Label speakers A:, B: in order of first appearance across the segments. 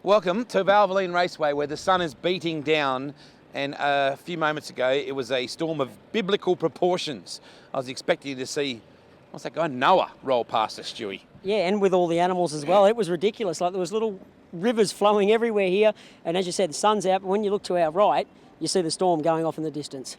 A: Welcome to Valvoline Raceway, where the sun is beating down, and a few moments ago it was a storm of biblical proportions. I was expecting to see, what's that guy, Noah, roll past us, Stewie.
B: Yeah, and with all the animals as well. It was ridiculous. Like, there was little rivers flowing everywhere here, and as you said, the sun's out, but when you look to our right, you see the storm going off in the distance.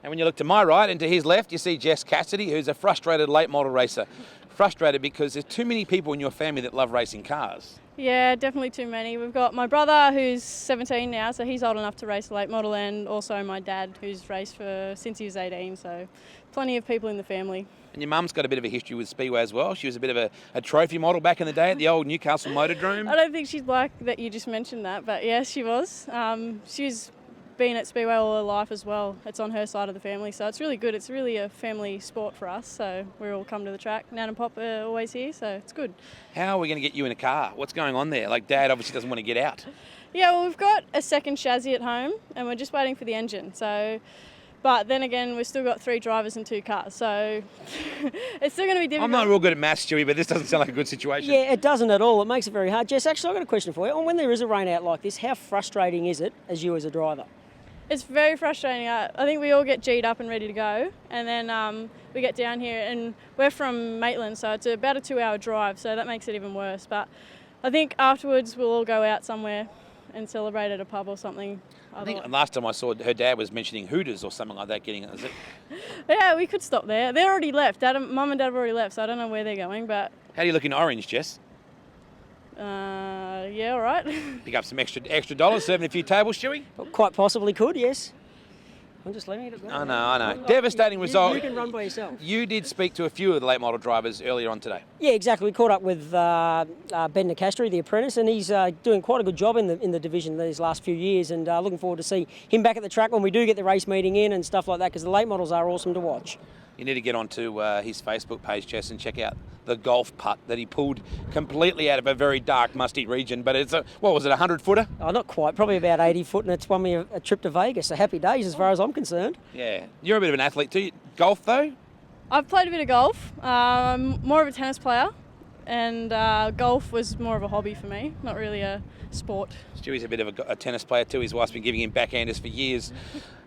A: And when you look to my right and to his left, you see Jess Cassidy, who's a frustrated late model racer. Frustrated because there's too many people in your family that love racing cars.
C: Yeah, definitely too many. We've got my brother who's 17 now, so he's old enough to race late model, and also my dad who's raced since he was 18, so plenty of people in the family.
A: And your mum's got a bit of a history with Speedway as well. She was a bit of a trophy model back in the day at the old Newcastle Motordrome.
C: I don't think she'd like that you just mentioned that, but yes, she was. She's been at Speedway all her life as well. It's on her side of the family, so it's really good. It's really a family sport for us, so we all come to the track. Nan and Pop are always here, so it's good.
A: How are we going to get you in a car? What's going on there? Like, Dad obviously doesn't want to get out.
C: Yeah, well, we've got a second chassis at home, and we're just waiting for the engine. So, but then again, we've still got 3 drivers and 2 cars, so it's still going to be difficult.
A: I'm not real good at maths, Stewie, but this doesn't sound like a good situation.
B: Yeah, it doesn't at all. It makes it very hard. Jess, actually, I've got a question for you. When there is a rain out like this, how frustrating is it as you as a driver?
C: It's very frustrating. I think we all get G'd up and ready to go, and then we get down here, and we're from Maitland, so it's about a 2-hour drive, so that makes it even worse. But I think afterwards we'll all go out somewhere and celebrate at a pub or something.
A: I think last time I saw her dad was mentioning Hooters or something like that getting it, is it?
C: Yeah, we could stop there. They're already left. Mum and Dad have already left, so I don't know where they're going. But
A: how do you look in orange, Jess?
C: Yeah, all right.
A: Pick up some extra dollars, serving a few tables, Stewie?
B: Well, quite possibly could, yes. I'm just leaving it.
A: I know. Devastating result.
B: You can run by yourself.
A: You did speak to a few of the late model drivers earlier on today.
B: Yeah, exactly. We caught up with Ben Nicastri, the apprentice, and he's doing quite a good job in the division these last few years, and looking forward to see him back at the track when we do get the race meeting in and stuff like that, because the late models are awesome to watch.
A: You need to get onto his Facebook page, Jess, and check out the golf putt that he pulled completely out of a very dark, musty region. But it's what was it, 100-footer?
B: Oh, not quite, probably about 80 foot, and it's won me a trip to Vegas. So happy days as far as I'm concerned.
A: Yeah, you're a bit of an athlete too. Golf though?
C: I've played a bit of golf. More of a tennis player, and golf was more of a hobby for me, not really a sport.
A: Stewie's a bit of a tennis player too. His wife's been giving him backhanders for years.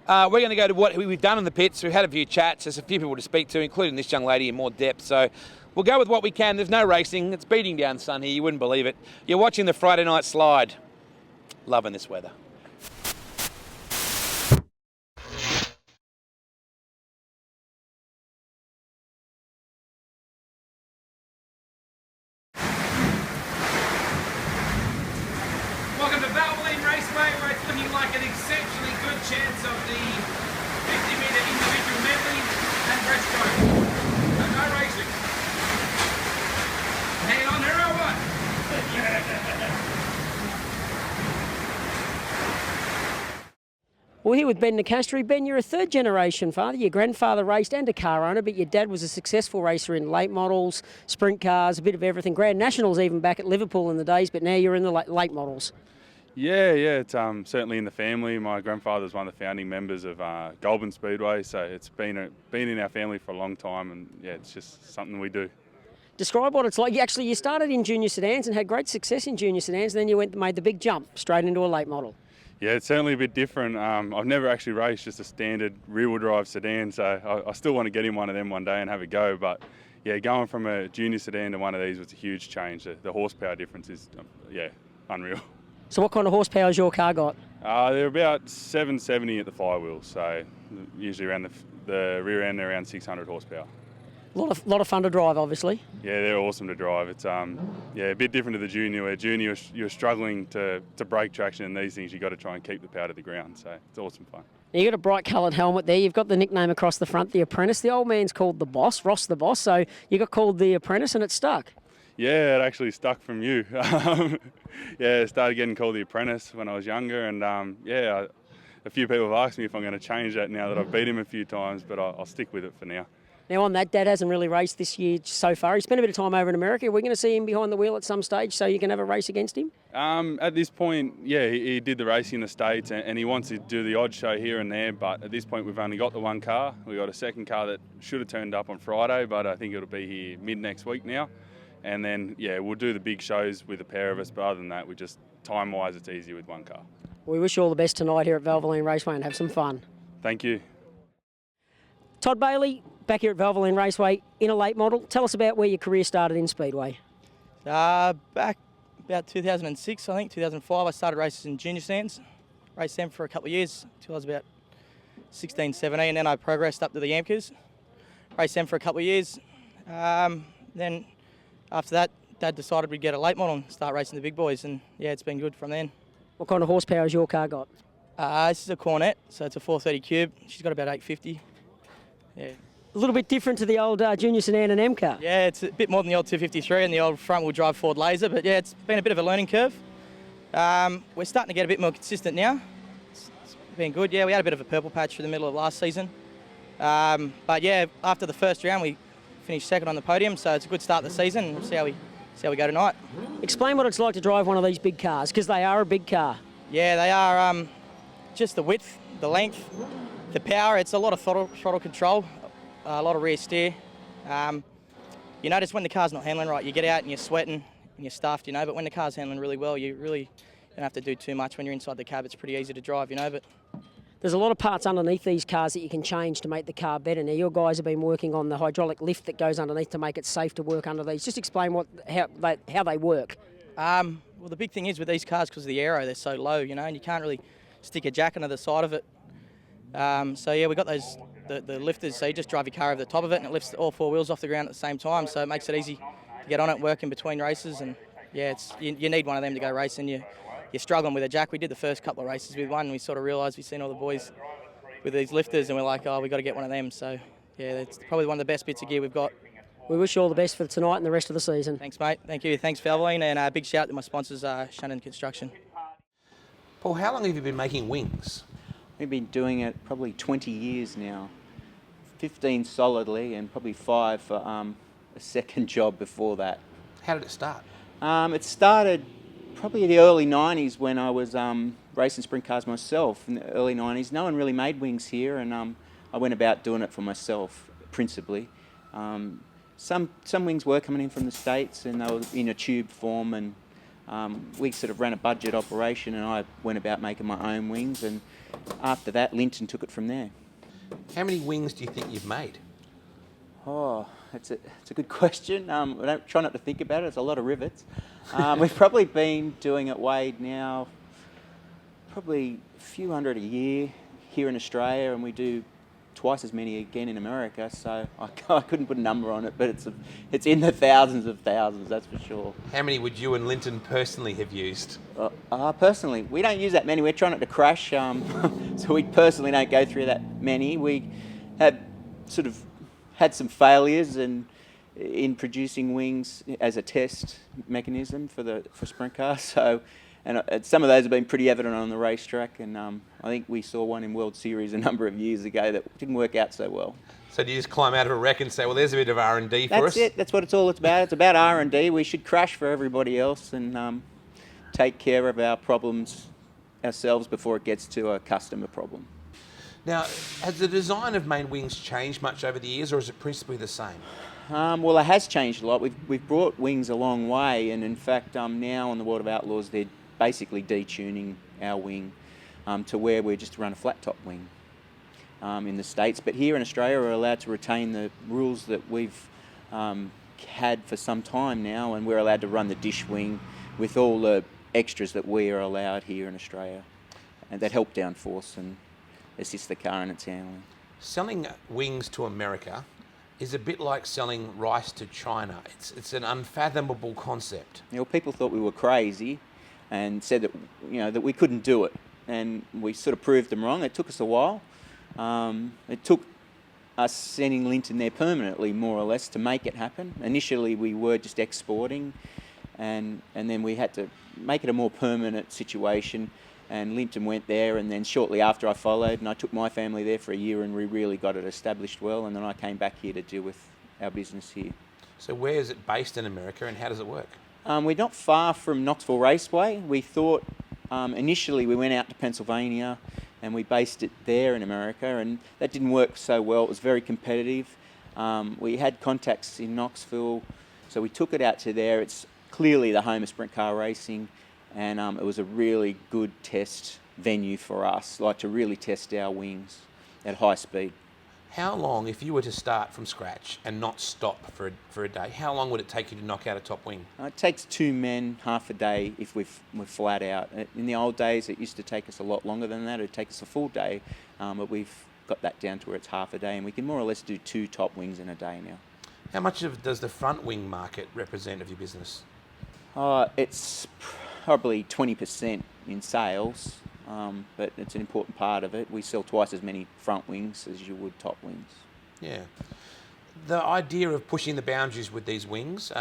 A: We're going to go to what we've done in the pits. We've had a few chats. There's a few people to speak to, including this young lady in more depth. So we'll go with what we can. There's no racing. It's beating down sun here. You wouldn't believe it. You're watching the Friday night slide. Loving this weather. Welcome to Bayley Raceway, where it's looking like an exceptionally good chance of the 50-metre individual medley and breaststroke. No racing. Hang on, here or what?
B: Well, here with Ben Nicastri. Ben, you're a third-generation father. Your grandfather raced and a car owner, but your dad was a successful racer in late models, sprint cars, a bit of everything. Grand Nationals even back at Liverpool in the days, but now you're in the late models.
D: Yeah, it's certainly in the family. My grandfather's one of the founding members of Goulburn Speedway, so it's been in our family for a long time, and yeah, it's just something we do.
B: Describe what it's like. You started in junior sedans and had great success in junior sedans, and then you made the big jump straight into a late model.
D: Yeah, it's certainly a bit different. I've never actually raced just a standard rear-wheel drive sedan, so I still want to get in one of them one day and have a go. But yeah, going from a junior sedan to one of these was a huge change. The horsepower difference is, unreal.
B: So what kind of horsepower has your car got?
D: They're about 770 at the firewheels, so usually around the rear end they're around 600 horsepower.
B: A lot of fun to drive, obviously.
D: Yeah, they're awesome to drive. It's a bit different to the junior, where junior you're struggling to break traction, and these things you've got to try and keep the power to the ground, so it's awesome fun.
B: Now, you've got a bright coloured helmet there. You've got the nickname across the front, the Apprentice. The old man's called the Boss, Ross the Boss, so you got called the Apprentice and it stuck.
D: Yeah, it actually stuck from you. I started getting called the Apprentice when I was younger, and a few people have asked me if I'm going to change that now that I've beat him a few times, but I'll stick with it for now.
B: Now on that, Dad hasn't really raced this year so far. He spent a bit of time over in America. We're going to see him behind the wheel at some stage so you can have a race against him?
D: At this point, yeah, he did the racing in the States and he wants to do the odd show here and there, but at this point we've only got the one car. We've got a second car that should have turned up on Friday, but I think it'll be here mid next week now. and then, we'll do the big shows with a pair of us, but other than that, we just, time-wise, it's easy with one car.
B: We wish you all the best tonight here at Valvoline Raceway and have some fun.
D: Thank you.
B: Todd Bayley, back here at Valvoline Raceway in a late model. Tell us about where your career started in Speedway.
E: Back about 2006, I think, 2005, I started races in junior stands. Raced them for a couple of years, until I was about 16, 17, and then I progressed up to the AMCAs. Raced them for a couple of years. Then after that, Dad decided we'd get a late model and start racing the big boys, and it's been good from then.
B: What kind of horsepower has your car got?
E: This is a Cornet, so it's a 430 cube. She's got about 850. Yeah.
B: A little bit different to the old junior sedan and M car.
E: Yeah, it's a bit more than the old 253 and the old front-wheel drive Ford Laser, but it's been a bit of a learning curve. We're starting to get a bit more consistent now. It's been good. Yeah, we had a bit of a purple patch through the middle of last season. But after the first round, we finished second on the podium, so it's a good start to the season, and we'll see how we go tonight.
B: Explain what it's like to drive one of these big cars, because they are a big car.
E: Yeah, they are. Just the width, the length, the power. It's a lot of throttle control, a lot of rear steer. You notice when the car's not handling right, you get out and you're sweating and you're stuffed, but when the car's handling really well, you really don't have to do too much. When you're inside the cab, it's pretty easy to drive, but...
B: There's a lot of parts underneath these cars that you can change to make the car better. Now, your guys have been working on the hydraulic lift that goes underneath to make it safe to work under these. Just explain how they work.
E: Well, the big thing is with these cars, because of the aero, they're so low, and you can't really stick a jack under the side of it. We got the lifters, so you just drive your car over the top of it and it lifts all four wheels off the ground at the same time, so it makes it easy to get on it, work in between races, and you need one of them to go racing. You're struggling with a jack. We did the first couple of races with one, and we sort of realised we've seen all the boys with these lifters, and we're like, we've got to get one of them. So, it's probably one of the best bits of gear we've got.
B: We wish you all the best for tonight and the rest of the season.
E: Thanks, mate. Thank you. Thanks, Valvoline, and a big shout out to my sponsors, Shannon Construction.
A: Paul, how long have you been making wings?
F: We've been doing it probably 20 years now. 15 solidly, and probably 5 for a second job before that.
A: How did it start?
F: It started probably in the early 90s when I was racing sprint cars myself. In the early 90s, no one really made wings here, and I went about doing it for myself, principally. Some wings were coming in from the States, and they were in a tube form, and we sort of ran a budget operation, and I went about making my own wings, and after that, Linton took it from there.
A: How many wings do you think you've made?
F: Oh, it's a good question. I don't try not to think about it. It's a lot of rivets. We've probably been doing it, Wade, now probably a few hundred a year here in Australia, and we do twice as many again in America. So I couldn't put a number on it, but it's in the thousands of thousands, that's for sure.
A: How many would you and Linton personally have used?
F: Personally, we don't use that many. We're trying not to crash, so we personally don't go through that many. We have sort of had some failures in producing wings as a test mechanism for sprint cars. So, and some of those have been pretty evident on the racetrack. And I think we saw one in World Series a number of years ago that didn't work out so well.
A: So do you just climb out of a wreck and say, well, there's a bit of R&D for us?
F: That's it. That's what it's all about. It's about R&D. We should crash for everybody else and take care of our problems ourselves before it gets to a customer problem.
A: Now, has the design of main wings changed much over the years, or is it principally the same?
F: Well, it has changed a lot. We've brought wings a long way, and in fact, now on the World of Outlaws, they're basically detuning our wing to where we just run a flat top wing in the States. But here in Australia, we're allowed to retain the rules that we've had for some time now, and we're allowed to run the dish wing with all the extras that we are allowed here in Australia, and that help downforce and assist the car in its handling.
A: Selling wings to America is a bit like selling rice to China. It's an unfathomable concept.
F: People thought we were crazy and said that that we couldn't do it, and we sort of proved them wrong. It took us a while. It took us sending Linton there permanently, more or less, to make it happen. Initially, we were just exporting, and then we had to make it a more permanent situation. And Linton went there, and then shortly after I followed, and I took my family there for a year, and we really got it established well, and then I came back here to deal with our business here.
A: So where is it based in America, and how does it work?
F: We're not far from Knoxville Raceway. We thought, initially we went out to Pennsylvania, and we based it there in America, and that didn't work so well. It was very competitive. We had contacts in Knoxville So we took it out to there. It's clearly the home of sprint car racing, and it was a really good test venue for us, like to really test our wings at high speed.
A: How long, if you were to start from scratch and not stop for a day, how long would it take you to knock out a top wing?
F: It takes 2 men half a day if we're flat out. In the old days, it used to take us a lot longer than that. It'd take us a full day, but we've got that down to where it's half a day, and we can more or less do 2 top wings in a day now.
A: How much does the front wing market represent of your business?
F: It's probably 20% in sales, but it's an important part of it. We sell twice as many front wings as you would top wings.
A: Yeah. The idea of pushing the boundaries with these wings,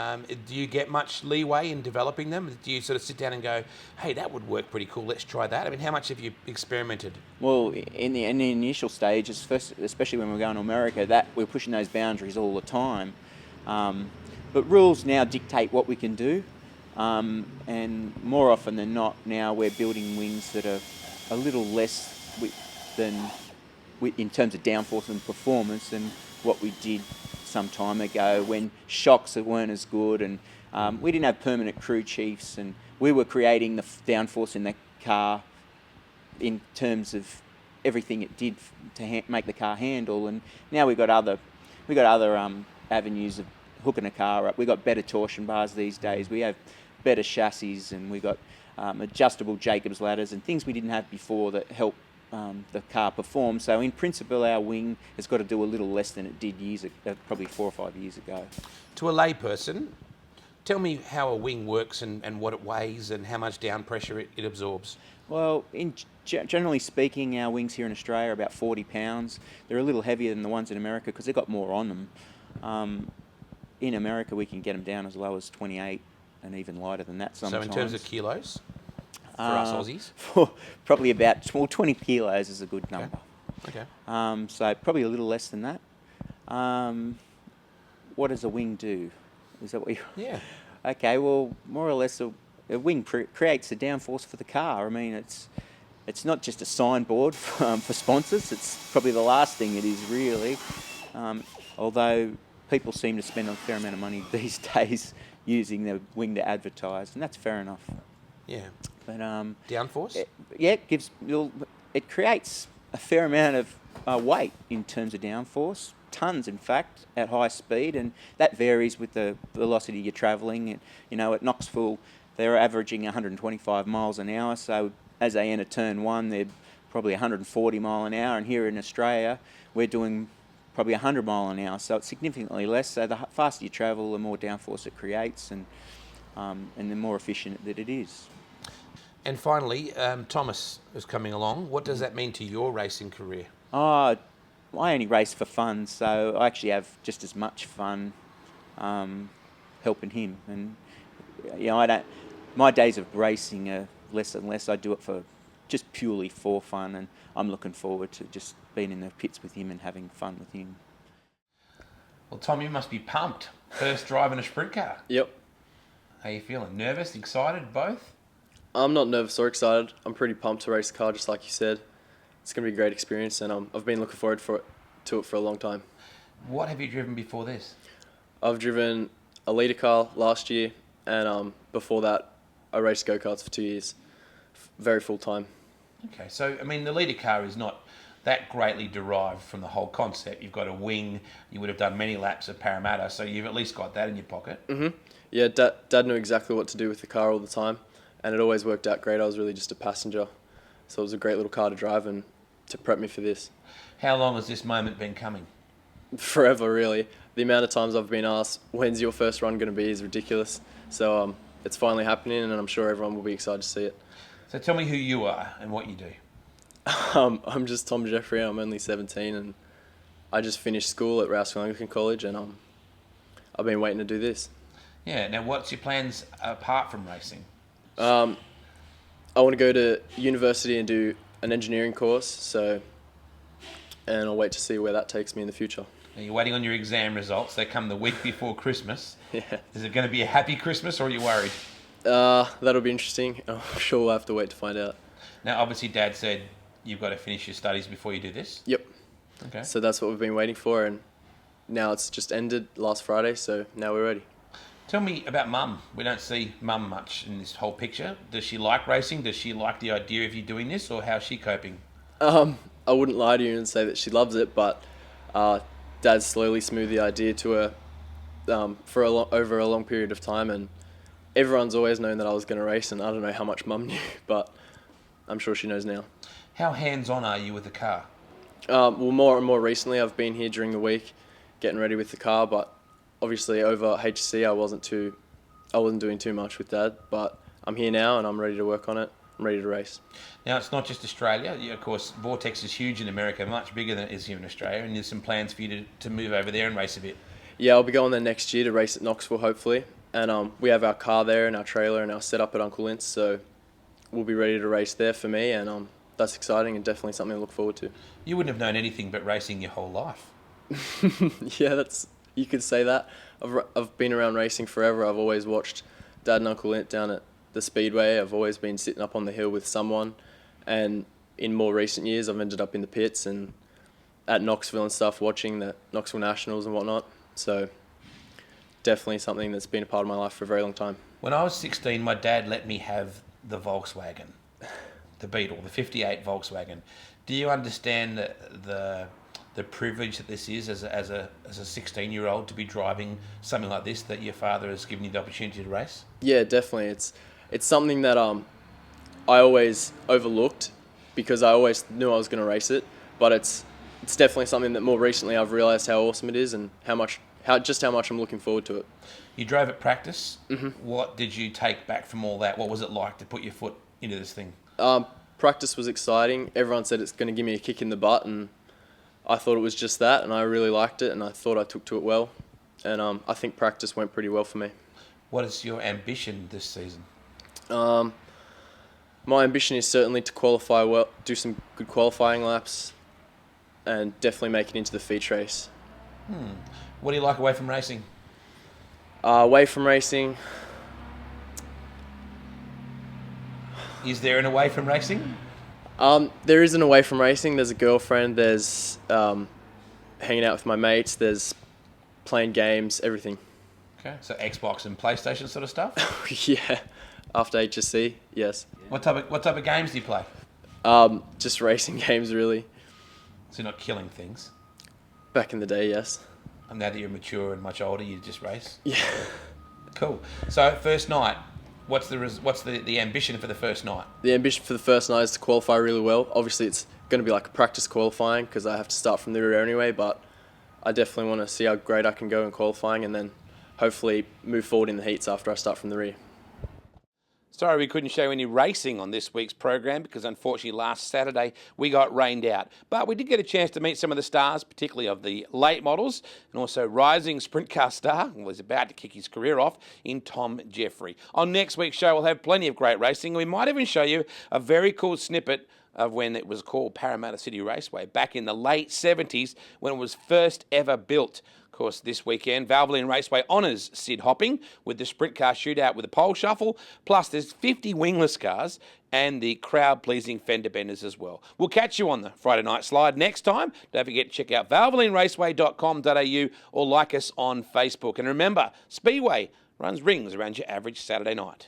A: do you get much leeway in developing them? Do you sort of sit down and go, hey, that would work pretty cool, let's try that? I mean, how much have you experimented?
F: Well, in the initial stages, especially when we're going to America, that we're pushing those boundaries all the time. But rules now dictate what we can do. And more often than not, now we're building wings that are a little less in terms of downforce and performance than what we did some time ago when shocks weren't as good, and we didn't have permanent crew chiefs, and we were creating the downforce in the car in terms of everything it did to make the car handle. And now we've got other avenues of hooking a car up. We've got better torsion bars these days. We have better chassis, and we've got adjustable Jacobs ladders and things we didn't have before that help the car perform. So in principle, our wing has got to do a little less than it did probably 4 or 5 years ago.
A: To a layperson, tell me how a wing works and what it weighs and how much down pressure it absorbs.
F: Well, generally speaking, our wings here in Australia are about 40 pounds. They're a little heavier than the ones in America because they've got more on them. In America, we can get them down as low as 28 and even lighter than that sometimes.
A: So in terms of kilos, for us Aussies?
F: Probably about 20 kilos is a good number.
A: Okay.
F: So probably a little less than that. What does a wing do? Is that what you...
A: Yeah.
F: Okay, well, more or less a wing creates the downforce for the car. I mean, it's not just a signboard for sponsors. It's probably the last thing it is, really. Although people seem to spend a fair amount of money these days using the wing to advertise, and that's fair enough.
A: Yeah.
F: But
A: downforce?
F: It creates a fair amount of weight in terms of downforce, tons in fact, at high speed, and that varies with the velocity you're travelling. At Knoxville, they're averaging 125 miles an hour, so as they enter turn 1, they're probably 140 mile an hour, and here in Australia, we're doing probably 100 mile an hour, so it's significantly less. So the faster you travel, the more downforce it creates, and the more efficient that it is.
A: And finally, Thomas is coming along. What does that mean to your racing career?
F: I only race for fun, so I actually have just as much fun helping him. And my days of racing are less and less. I do it for just purely for fun, and I'm looking forward to just being in the pits with him and having fun with him.
A: Well, Tom, you must be pumped. First driving a sprint car.
G: Yep.
A: How are you feeling? Nervous, excited, both?
G: I'm not nervous or excited. I'm pretty pumped to race the car, just like you said. It's going to be a great experience, and I've been looking forward to it for a long time. What
A: have you driven before this?
G: I've driven a leader car last year, and before that, I raced go-karts for 2 years. Very full time.
A: Okay, so, I mean, the leader car is not that greatly derived from the whole concept. You've got a wing, you would have done many laps of Parramatta, so you've at least got that in your pocket.
G: Mm-hmm. Yeah, Dad knew exactly what to do with the car all the time, and it always worked out great. I was really just a passenger, so it was a great little car to drive and to prep me for this.
A: How long has this moment been coming?
G: Forever, really. The amount of times I've been asked, when's your first run going to be, is ridiculous. So it's finally happening, and I'm sure everyone will be excited to see it.
A: So tell me who you are and what you do.
G: I'm just Tom Jeffrey. I'm only 17, and I just finished school at Rouse Anglican College, and I've been waiting to do this.
A: Yeah. Now, what's your plans apart from racing?
G: I want to go to university and do an engineering course, and I'll wait to see where that takes me in the future.
A: Now, you're waiting on your exam results. They come the week before Christmas.
G: Yeah.
A: Is it going to be a happy Christmas, or are you worried?
G: That'll be interesting. I'm sure we'll have to wait to find out.
A: Now, obviously, Dad said you've got to finish your studies before you do this.
G: Yep.
A: Okay.
G: So that's what we've been waiting for, and now it's just ended last Friday, so now we're ready.
A: Tell me about Mum. We don't see Mum much in this whole picture. Does she like racing? Does she like the idea of you doing this, or how's she coping?
G: I wouldn't lie to you and say that she loves it, but Dad slowly smoothed the idea to her for over a long period of time, and everyone's always known that I was going to race, and I don't know how much Mum knew, but I'm sure she knows now.
A: How hands-on are you with the car?
G: Well, more and more recently, I've been here during the week, getting ready with the car, but obviously over HC I wasn't doing too much with Dad, but I'm here now and I'm ready to work on it. I'm ready to race.
A: Now, it's not just Australia. Of course, Vortex is huge in America, much bigger than it is here in Australia, and there's some plans for you to move over there and race a bit.
G: Yeah, I'll be going there next year to race at Knoxville, hopefully. And we have our car there and our trailer and our setup at Uncle Lint's, so we'll be ready to race there for me, and that's exciting and definitely something to look forward to.
A: You wouldn't have known anything but racing your whole life.
G: Yeah, you could say that. I've been around racing forever. I've always watched Dad and Uncle Lint down at the Speedway. I've always been sitting up on the hill with someone, and in more recent years I've ended up in the pits and at Knoxville and stuff, watching the Knoxville Nationals and whatnot. So definitely something that's been a part of my life for a very long time.
A: When I was 16, my dad let me have the Volkswagen, the Beetle, the 58 Volkswagen. Do you understand the privilege that this is as a 16-year-old to be driving something like this, that your father has given you the opportunity to race?
G: Yeah, definitely. It's something that I always overlooked because I always knew I was going to race it, but it's definitely something that more recently I've realised how awesome it is and how much I'm looking forward to it.
A: You drove at practice.
G: Mm-hmm.
A: What did you take back from all that? What was it like to put your foot into this thing?
G: Practice was exciting. Everyone said it's going to give me a kick in the butt, and I thought it was just that, and I really liked it, and I thought I took to it well, and I think practice went pretty well for me.
A: What is your ambition this season?
G: My ambition is certainly to qualify well, do some good qualifying laps, and definitely make it into the feature race.
A: What do you like away from racing?
G: Away from racing,
A: Is there an away from racing?
G: there is an away from racing. There's a girlfriend, there's hanging out with my mates, there's playing games, everything.
A: Okay, so Xbox and PlayStation sort of stuff?
G: Yeah, after HSC, yes.
A: What type of games do you play?
G: Just racing games, really.
A: So you're not killing things?
G: Back in the day, yes.
A: And now that you're mature and much older, you just race?
G: Yeah.
A: Cool. So first night, what's the ambition for the first night?
G: The ambition for the first night is to qualify really well. Obviously, it's going to be like a practice qualifying because I have to start from the rear anyway, but I definitely want to see how great I can go in qualifying and then hopefully move forward in the heats after I start from the rear.
A: Sorry we couldn't show any racing on this week's program because unfortunately last Saturday we got rained out. But we did get a chance to meet some of the stars, particularly of the late models, and also rising sprint car star, who was about to kick his career off, in Tom Jeffrey. On next week's show we'll have plenty of great racing. We might even show you a very cool snippet of when it was called Parramatta City Raceway back in the late 70s when it was first ever built. Of course, this weekend, Valvoline Raceway honours Sid Hopping with the sprint car shootout with the pole shuffle, plus there's 50 wingless cars and the crowd-pleasing fender benders as well. We'll catch you on the Friday Night Slide next time. Don't forget to check out valvolineraceway.com.au or like us on Facebook. And remember, Speedway runs rings around your average Saturday night.